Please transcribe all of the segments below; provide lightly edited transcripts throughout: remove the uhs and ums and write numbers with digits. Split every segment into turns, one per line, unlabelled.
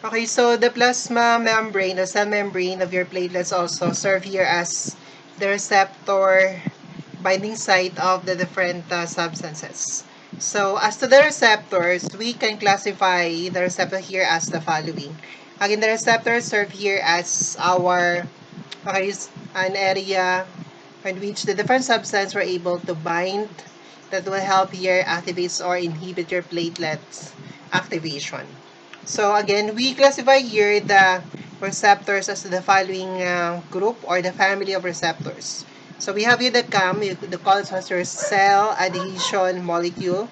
Okay, so the plasma membrane, the cell membrane of your platelets also serve here as the receptor binding site of the different substances. So as to the receptors, we can classify the receptor here as the following. Again, the receptors serve here as our an area in which the different substances were able to bind that will help here activate or inhibit your platelets activation. So again, we classify here the receptors as the following group or the family of receptors. So we have here the CAM, the call it as your cell adhesion molecule.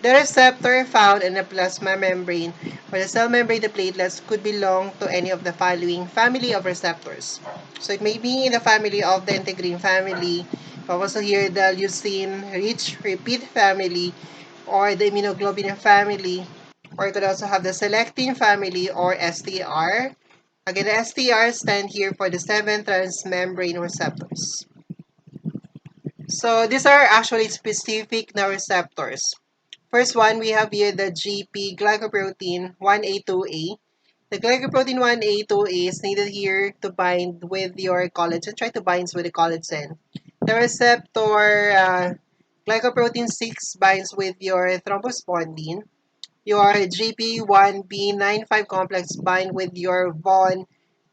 The receptor found in the plasma membrane or the cell membrane of the platelets could belong to any of the following family of receptors. So it may be in the family of the integrin family, also here the leucine-rich repeat family, or the immunoglobulin family, or you could also have the selectin family or STR. Again, the STR stand here for the 7 transmembrane receptors. So these are actually specific na receptors. First one, we have here the GP glycoprotein 1A2A. The glycoprotein 1A2A is needed here to bind with your collagen. Try to bind with the collagen. The receptor glycoprotein 6 binds with your thrombospondin. Your GP1B95 complex bind with your von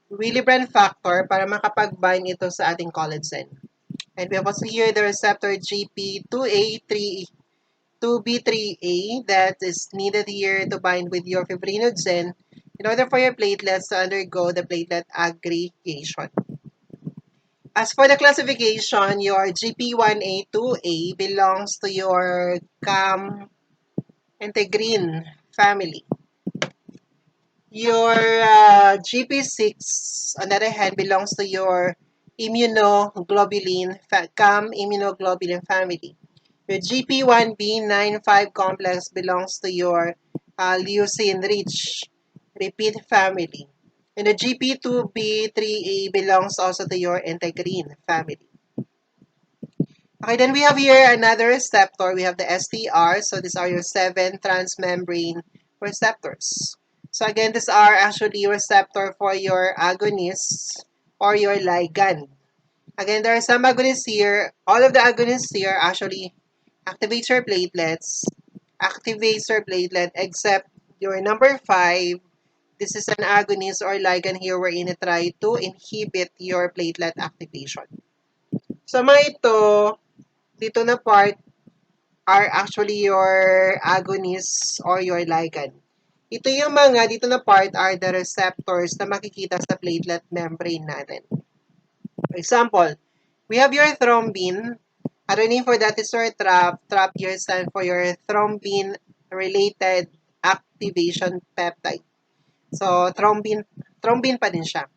Willebrand factor para makapag-bind ito sa ating collagen. And we have also here the receptor GP2A3 2B3A that is needed here to bind with your fibrinogen in order for your platelets to undergo the platelet aggregation. As for the classification, your GP1A2A belongs to your CAM integrin family. Your GP6, on the other hand, belongs to your immunoglobulin, CAM immunoglobulin family. Your GP1B95 complex belongs to your leucine-rich repeat family. And the GP2B3A belongs also to your integrin family. Okay, then we have here another receptor. We have the STR. So these are your 7 transmembrane receptors. So again, these are actually receptor for your agonists or your ligand. Again, there are some agonists here. All of the agonists here actually activates your platelets, except your number 5. This is an agonist or ligand here wherein it try to inhibit your platelet activation. So mga ito, dito na part are actually your agonists or your ligand. Ito yung mga dito na part are the receptors na makikita sa platelet membrane natin. For example, we have your thrombin. Our name for that is your TRAP. TRAP here stands for your thrombin-related activation peptide. So, thrombin pa din siya.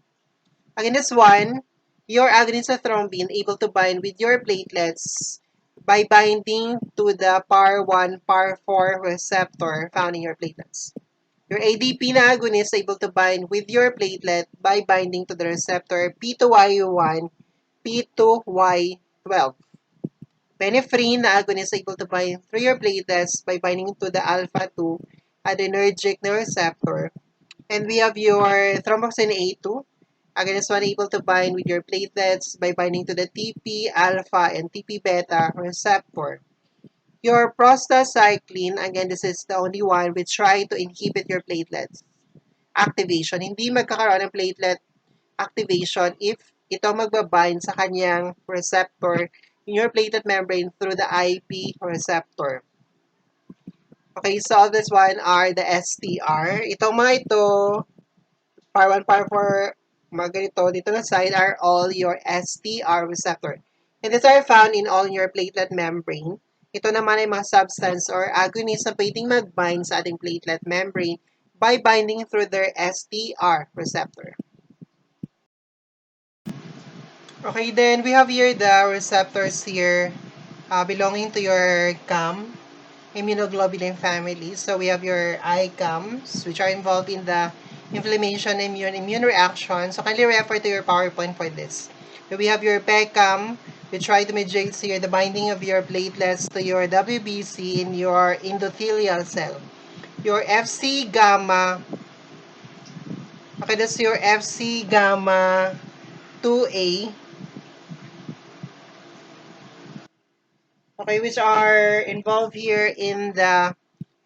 Again, this one, your agonist of thrombin able to bind with your platelets by binding to the PAR1, PAR4 receptor found in your platelets. Your ADP na agonist able to bind with your platelet by binding to the receptor P2Y1, P2Y12. Phenephrine na agonist able to bind through your platelets by binding to the alpha-2 adrenergic receptor. And we have your thromboxane A2. Again, this one able to bind with your platelets by binding to the TP-alpha and TP-beta receptor. Your prostacyclin, again, this is the only one which try to inhibit your platelets activation. Hindi magkakaroon ng platelet activation if ito magbabind sa kanyang receptor in your platelet membrane through the IP receptor. Okay, so this one are the STR. Itong mga ito, PAR1, PAR4, mga ganito, dito na side are all your STR receptor. And these are found in all your platelet membrane. Ito naman ay mga substance or agonist na pwedeng mag-bind sa ating platelet membrane by binding through their STR receptor. Okay, then we have here the receptors here belonging to your CAM, immunoglobulin family. So we have your ICAMs, which are involved in the inflammation and immune reaction. So kindly refer to your PowerPoint for this. So we have your PECAM, which try to mediate here the binding of your platelets to your WBC in your endothelial cell. Your FC gamma Okay, that's your FC gamma 2A. Okay, which are involved here in the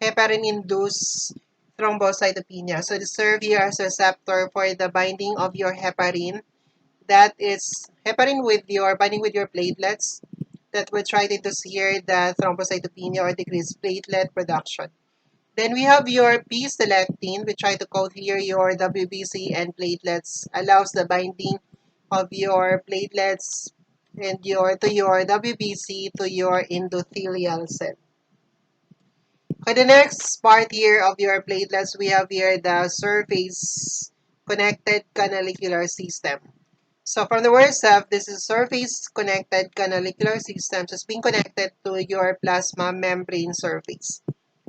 heparin-induced thrombocytopenia. So they serve here as a receptor for the binding of your heparin. That is heparin with your binding with your platelets that will try to interfere the thrombocytopenia or decrease platelet production. Then we have your P-selectin, which try to code here your WBC and platelets, allows the binding of your platelets and your WBC to your endothelial cell. For the next part here of your platelets, we have here the surface connected canalicular system. So from the word itself, this is surface connected canalicular system just being connected to your plasma membrane surface.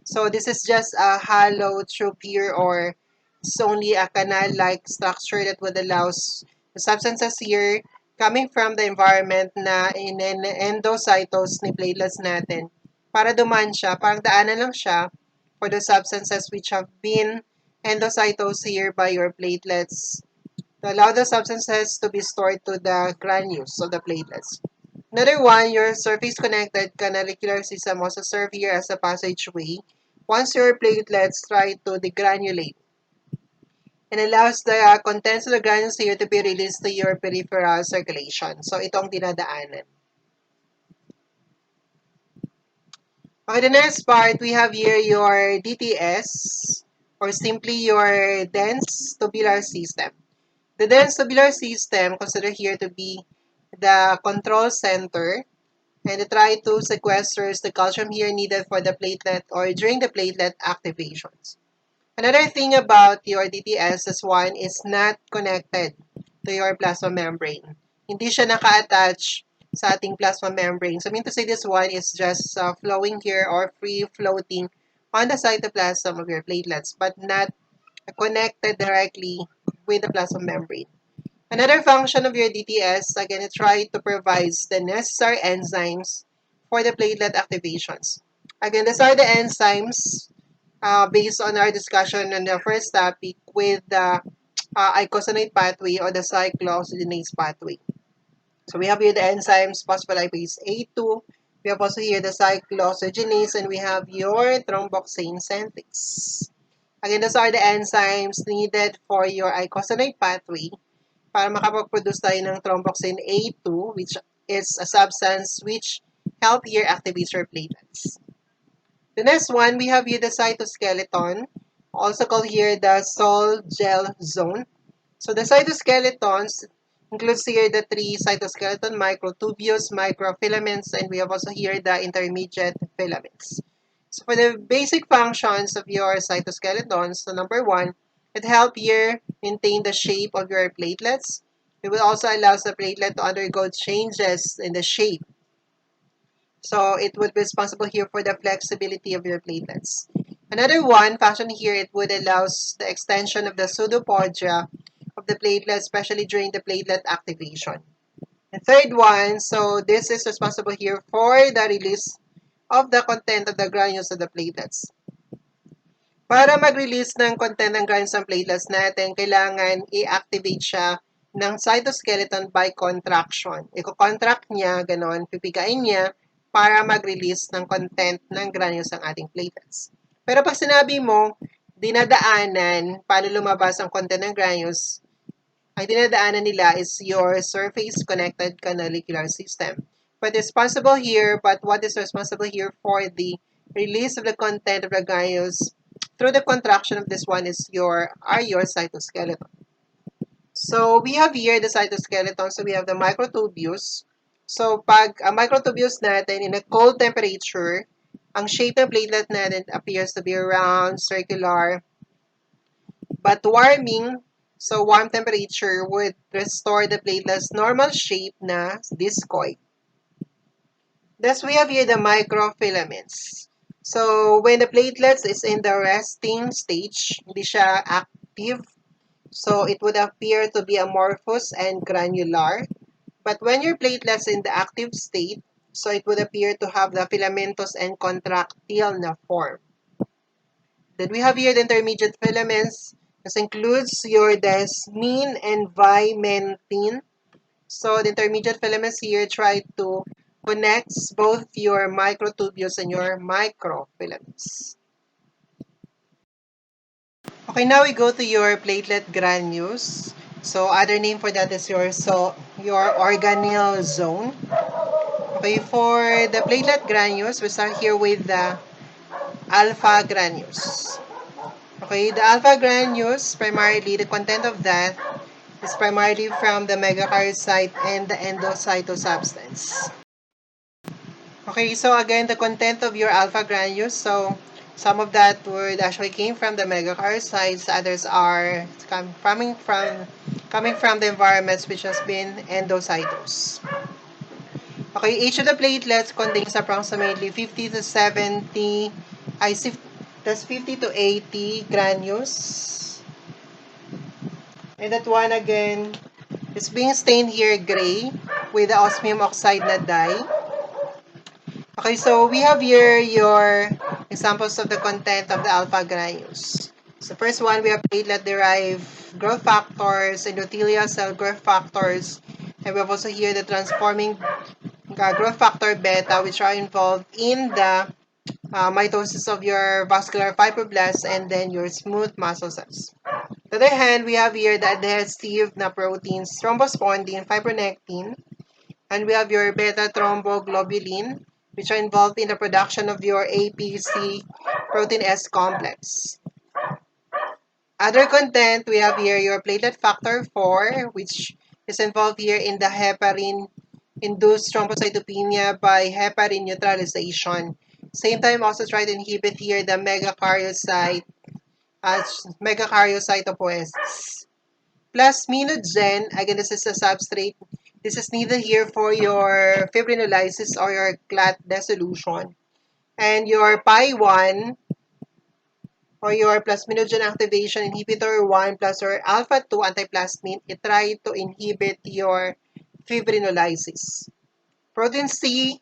So this is just a hollow tube here, or it's only a canal-like structure that would allow the substances here coming from the environment na in endocytos ni platelets natin para dumaan siya, parang daanan lang siya for the substances which have been endocytos here by your platelets to allow the substances to be stored to the granules of the platelets. Another one, your surface-connected canalicular system also serve here as a passageway once your platelets try to degranulate and allows the contents of the granules here to be released to your peripheral circulation. So, itong dinadaanan. Okay, the next part, we have here your DTS or simply your dense tubular system. The dense tubular system considered here to be the control center and try to sequesters the calcium here needed for the platelet or during the platelet activations. Another thing about your DTS is one is not connected to your plasma membrane. Hindi siya naka-attach sa ating plasma membrane. So, I mean to say this one is just flowing here or free floating on the cytoplasm of your platelets but not connected directly with the plasma membrane. Another function of your DTS, again, it tries to provide the necessary enzymes for the platelet activations. Again, these are the enzymes based on our discussion on the first topic with the icosanoid pathway or the cyclooxygenase pathway. So we have here the enzymes phospholipase A2, we have also here the cyclooxygenase, and we have your thromboxane synthase. Again, those are the enzymes needed for your icosanoid pathway para makapag-produce tayo ng thromboxane A2, which is a substance which help here activate your platelets. The next one, we have here the cytoskeleton, also called here the sol-gel zone. So the cytoskeletons includes here the three cytoskeleton, microtubules, microfilaments, and we have also here the intermediate filaments. So for the basic functions of your cytoskeleton, so number one, it helps here maintain the shape of your platelets. It will also allow the platelet to undergo changes in the shape. So it would be responsible here for the flexibility of your platelets. Another one function here, it would allow the extension of the pseudopodia of the platelet, especially during the platelet activation. The third one, so this is responsible here for the release of the content of the granules of the platelets. Para mag-release ng content ng granules ng platelets natin, kailangan i-activate siya ng cytoskeleton by contraction. Iko-contract niya, ganon, pipigain niya para mag-release ng content ng granules ng ating platelets. Pero pag sinabi mo, dinadaanan, paano lumabas ang content ng granules, ang dinadaanan nila is your surface connected canalicular system. But responsible here, but what is responsible here for the release of the content of the granules through the contraction of this one is your cytoskeleton. So we have here the cytoskeleton. So we have the microtubules. So pag microtubules natin in a cold temperature, ang shape ng platelet natin appears to be round, circular, but warming, so warm temperature would restore the platelet's normal shape na discoid. Thus, we have here the microfilaments. So, when the platelets is in the resting stage, hindi siya active, so it would appear to be amorphous and granular. But when your platelets in the active state, so it would appear to have the filamentous and contractile na form. Then we have here the intermediate filaments. This includes your desmine and vimentin. So the intermediate filaments here try to connect both your microtubules and your microfilaments. Okay, now we go to your platelet granules. So other name for that is your organelle zone. Okay, for the platelet granules, we start here with the alpha granules. Okay, the alpha granules, primarily, the content of that is primarily from the megakaryocyte and the endocytosubstance. Okay, so again, the content of your alpha granules, so some of that would actually came from the megakaryocytes, others are coming from the environments which has been endocytos. Okay, each of the platelets contains approximately 50 to 70, that's 50 to 80 granules. And that one again is being stained here gray with the osmium oxide na dye. Okay, so we have here your examples of the content of the alpha granules. So first one, we have platelet-derived growth factors, endothelial cell growth factors, and we have also here the transforming growth factor beta, which are involved in the mitosis of your vascular fibroblasts and then your smooth muscle cells. On the other hand, we have here the adhesive na proteins, thrombospondin, fibronectin, and we have your beta thromboglobulin, which are involved in the production of your APC protein S complex. Other content, we have here your platelet factor 4, which is involved here in the heparin-induced thrombocytopenia by heparin neutralization. Same time, also try to inhibit here the megakaryocytopoiesis. Plasminogen, again, this is a substrate. This is needed here for your fibrinolysis or your clot dissolution. And your Pi1 or your plasminogen activation inhibitor 1 plus or alpha 2 antiplasmin, it try to inhibit your fibrinolysis. Protein C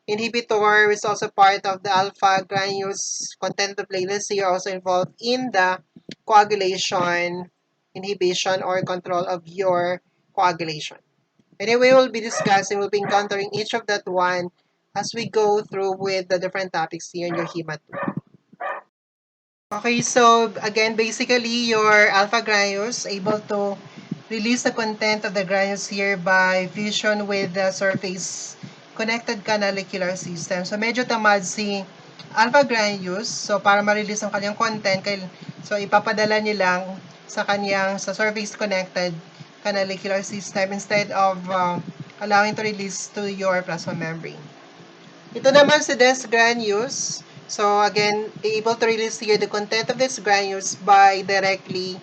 inhibitor is also part of the alpha granules content of platelets. They are also involved in the coagulation, inhibition, or control of your coagulation. Anyway, we'll be discussing, we'll be encountering each of that one as we go through with the different topics here in your HEMA 2. Okay, so again, basically your alpha granules able to release the content of the granules here by fusion with the surface connected canalicular system. So medyo tamad si alpha granules. So para ma-release ang kanyang content, so ipapadala niyo lang sa surface connected canalicular system instead of allowing to release to your plasma membrane. Ito naman si dense granules. So again, able to release here the content of these granules by directly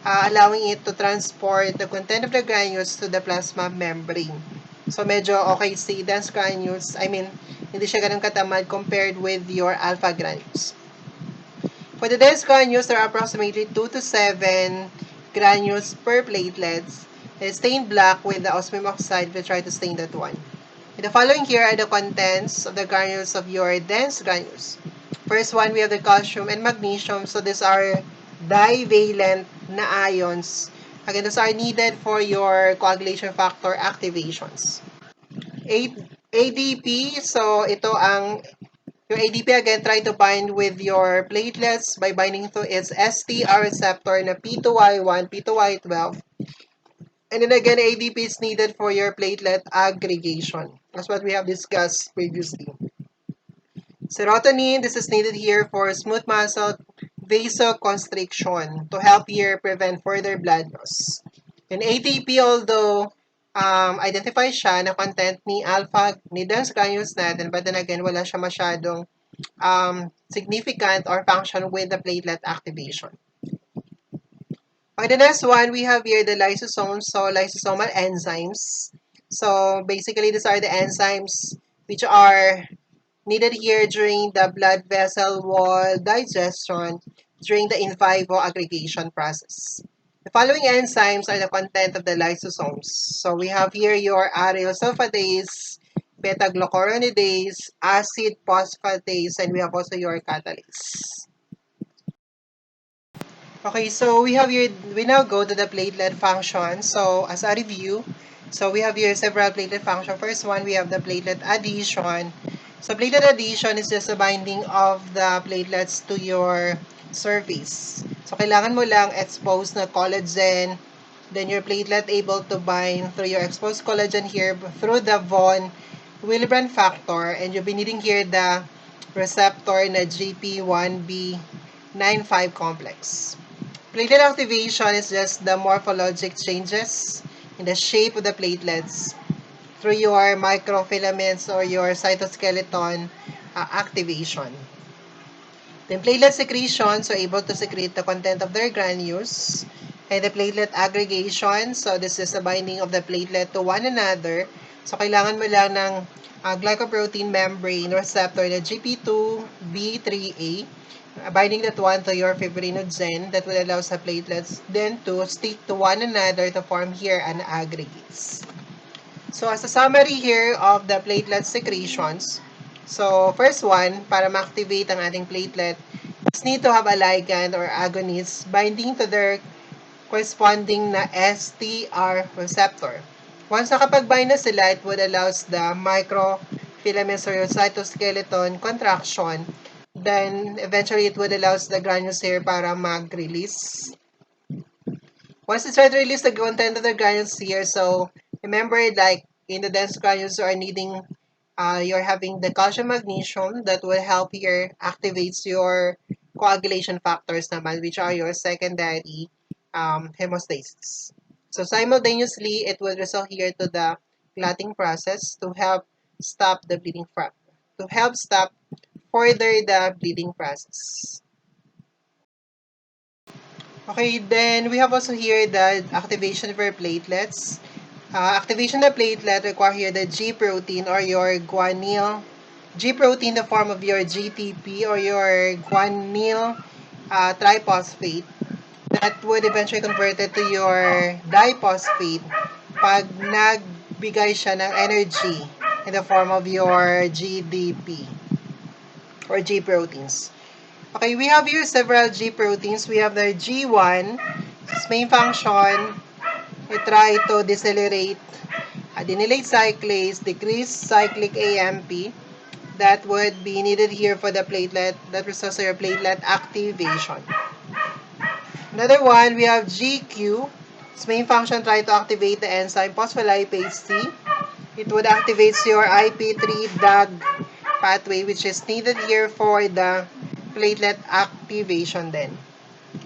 allowing it to transport the content of the granules to the plasma membrane. So medyo okay si dense granules. I mean, hindi siya ganun katamad compared with your alpha granules. For the dense granules, there are approximately 2 to 7 granules per platelets. It's stained black with the osmium oxide. We'll try to stain that one. The following here are the contents of the granules of your dense granules. First one, we have the calcium and magnesium. So these are divalent na ions. Again, those are needed for your coagulation factor activations. ADP, so ito ang your ADP again, try to bind with your platelets by binding to its STR receptor na P2Y1, P2Y12. And then again, ADP is needed for your platelet aggregation. That's what we have discussed previously. Serotonin, this is needed here for smooth muscle vasoconstriction to help here prevent further blood loss. And ATP, although identify siya na content ni alpha, ni dense granules natin, but then again, wala siya masyadong significant or function with the platelet activation. Okay, the next one, we have here the lysosomes, so lysosomal enzymes. So basically, these are the enzymes which are needed here during the blood vessel wall digestion during the in vivo aggregation process. The following enzymes are the content of the lysosomes. So we have here your aryl sulfatase, beta-glucuronidase, acid phosphatase, and we have also your catalase. Okay, so we now go to the platelet function. So as a review, so we have here several platelet function. First one, we have the platelet adhesion. So platelet adhesion is just the binding of the platelets to your surface. So kailangan mo lang expose na collagen, then your platelet able to bind through your exposed collagen here through the von Willebrand factor, and you'll be needing here the receptor na GP1B95 complex. Platelet activation is just the morphologic changes in the shape of the platelets through your microfilaments or your cytoskeleton activation. Then platelet secretion, so able to secrete the content of their granules. And the platelet aggregation, so this is the binding of the platelet to one another. So kailangan mo lang ng glycoprotein membrane receptor na GP2B3A, binding that one to your fibrinogen that will allow sa platelets then to stick to one another to form here an aggregates. So as a summary here of the platelet secretions, so first one, para ma-activate ang ating platelet, just need to have a ligand or agonist binding to their corresponding na STR receptor. Once nakapag-bind na sila, it would allows the microfilaments or cytoskeleton contraction. Then, eventually, it would allows the granules here para mag-release. Once it starts to release the content of the granules here, so remember, like in the dense granules, you are needing, you're having the calcium magnesium that will help here activates your coagulation factors naman, which are your secondary hemostasis. So simultaneously, it will result here to the clotting process to help stop the bleeding to help stop further the bleeding process. Okay, then we have also here the activation for platelets. Activation of platelet require here the G protein or your guanyl. G protein, the form of your GTP or your guanyl triphosphate that would eventually convert it to your diphosphate pag nagbigay siya ng energy in the form of your GDP or G proteins. Okay, we have here several G proteins. We have the G1. Its main function, we try to decelerate adenylate cyclase, decrease cyclic AMP that would be needed here for the platelet, that results in your platelet activation. Another one, we have GQ. Its main function, try to activate the enzyme phospholipase C. It would activate your IP3 DAG pathway, which is needed here for the platelet activation then.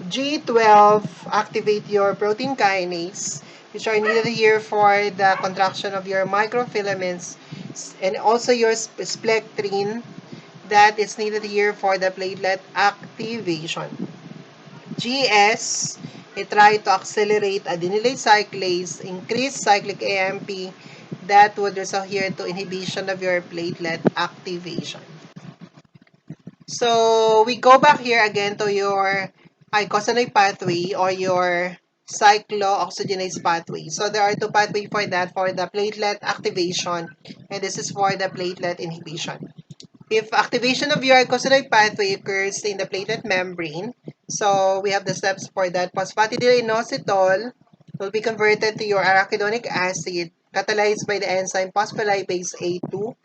G12, activate your protein kinase, which are needed here for the contraction of your microfilaments, and also your splectrin that is needed here for the platelet activation. GS, it try to accelerate adenylate cyclase, increase cyclic AMP, that would result here to inhibition of your platelet activation. So, we go back here again to your icosanoid pathway or your cyclooxygenase pathway. So, there are two pathways for that, for the platelet activation, and this is for the platelet inhibition. If activation of your icosanoid pathway occurs in the platelet membrane, so we have the steps for that. Phosphatidylinositol will be converted to your arachidonic acid, catalyzed by the enzyme phospholipase A2.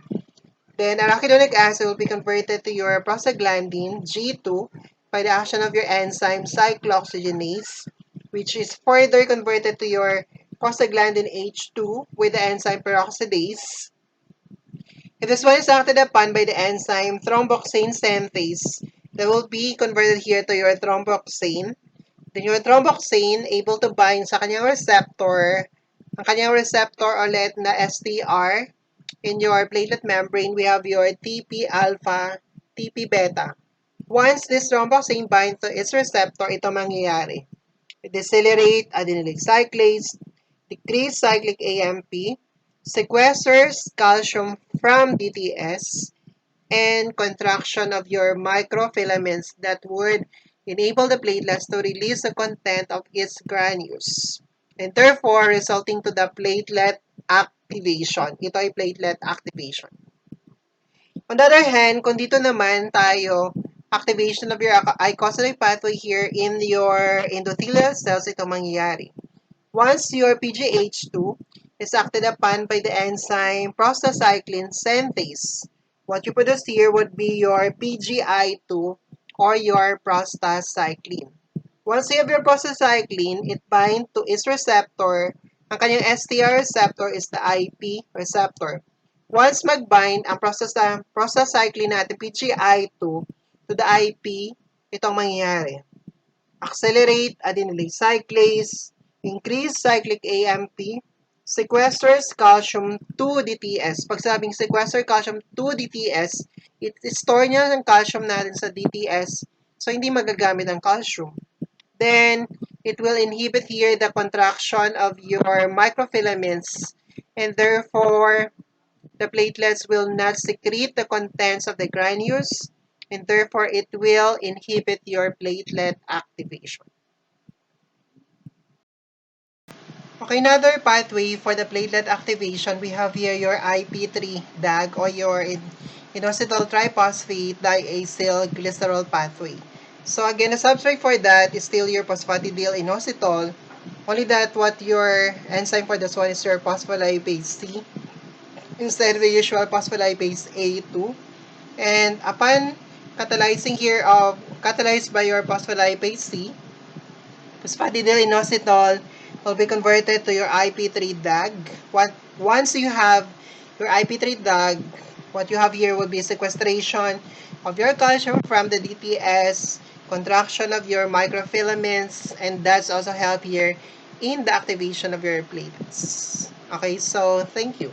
Then arachidonic acid will be converted to your prostaglandin G2 by the action of your enzyme cyclooxygenase, which is further converted to your prostaglandin H2 with the enzyme peroxidase. If this one is acted upon by the enzyme thromboxane synthase, that will be converted here to your thromboxane. Then your thromboxane able to bind sa kanyang receptor. Ang kanyang receptor ulit na STR. In your platelet membrane, we have your TP-alpha, TP-beta. Once this thromboxane binds to its receptor, ito mangyayari. Decelerate adenylate cyclase, decrease cyclic AMP, sequesters calcium from DTS, and contraction of your microfilaments that would enable the platelets to release the content of its granules, and therefore resulting to the platelet activation. Ito ay platelet activation. On the other hand, kung dito naman tayo activation of your icosanoid pathway here in your endothelial cells, ito mangyayari. Once your PGH2 is acted upon by the enzyme prostacyclin synthase, what you produce here would be your PGI2 or your prostacyclin. Once you have your prostacyclin, it binds to its receptor. Ang kanyang STR receptor is the IP receptor. Once mag-bind ang prostacyclin natin, PGI2, to the IP, itong mangyayari. Accelerate adenylate cyclase, increase cyclic AMP, sequesters calcium 2-DTS. Pag sabing sequester calcium 2-DTS, it-store niya ng calcium natin sa DTS, so hindi magagamit ang calcium. Then, it will inhibit here the contraction of your microfilaments, and therefore, the platelets will not secrete the contents of the granules, and therefore, it will inhibit your platelet activation. Okay, another pathway for the platelet activation, we have here your IP3 DAG or your inositol triphosphate diacyl glycerol pathway. So again, the substrate for that is still your phosphatidyl inositol, only that what your enzyme for this one is your phospholipase C instead of the usual phospholipase A2. And upon catalyzing here catalyzed by your phospholipase C, phosphatidyl inositol will be converted to your IP3 DAG. Once you have your IP3 DAG, what you have here will be sequestration of your calcium from the DTS, contraction of your microfilaments, and that's also help here in the activation of your platelets. Okay, so thank you.